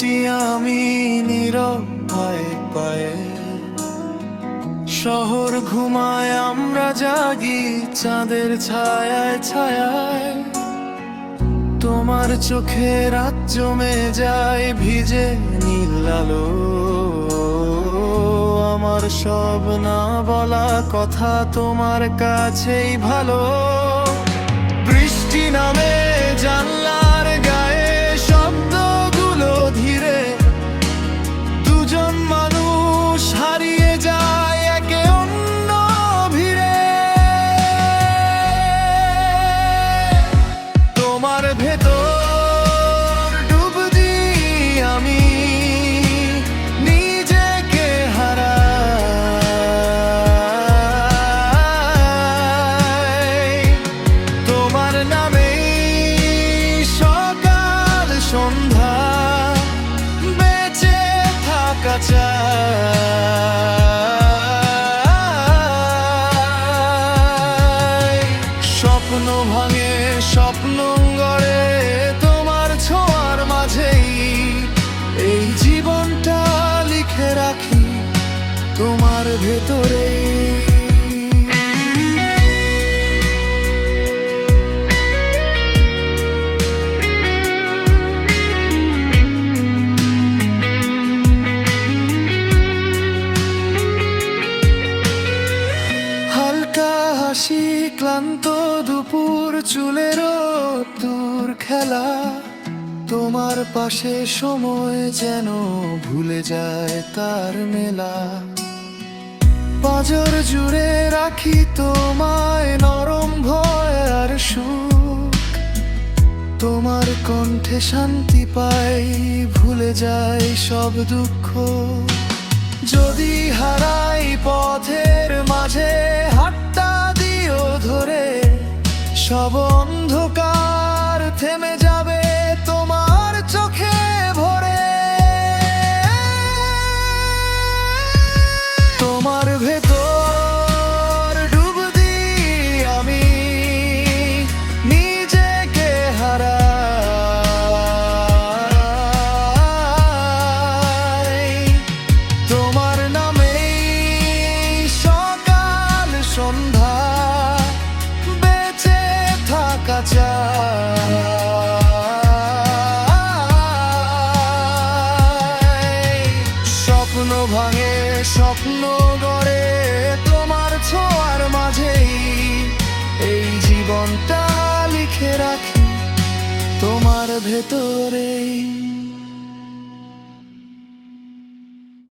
হাঁটি আমি নীরব পায়ে পায়ে, শহর ঘুমায় আমরা জাগি চাঁদের ছায়ায় ছায়ায়। তোমার চোখে রাত জমে যায় ভিজে নীল আলো, আমার সব না বলা কথা তোমার কাছেই ভালো। বৃষ্টি নামে জানলার গায়ে শব্দগুলো ধীরে, দুজন মানুষ হারিয়ে যায় একে অন্য ভিড়ে। তোমার ভেতর ডুব দিই আমি নিজেকে হারাই, তোমার নামেই সকাল সন্ধ্যা বেঁচে থাকা চাই। স্বপ্ন ভাঙে স্বপ্ন গড়ে তোমার ছোঁয়ার মাঝেই, এই জীবনটা লিখে রাখি তোমার ভেতরেই। হালকা হাসি ক্লান্ত দুপুর চুলের তোর খেলা, তোমার পাশে সময় যেন ভুলে যায় তার মেলা। পাঁজর জুড়ে রাখি তোমায় নরম ভয় আর সুখ, তোমার কণ্ঠে শান্তি পাই ভুলে যায় সব দুঃখ। যদি হারাই পথের মাঝে হাতটা দিও ধরে, সব অন্ধকার থেমে যাবে তোমার চোখে ভরে। তোমার ভেতর ডুব দিই আমি নিজেকে হারাই, তোমার নামেই সকাল সন্ধ্যা বেঁচে থাকা চাই। স্বপ্ন ভাঙে স্বপ্ন গড়ে তোমার ছোঁয়ার মাঝেই, এই জীবনটা লিখে রাখি তোমার ভেতরেই।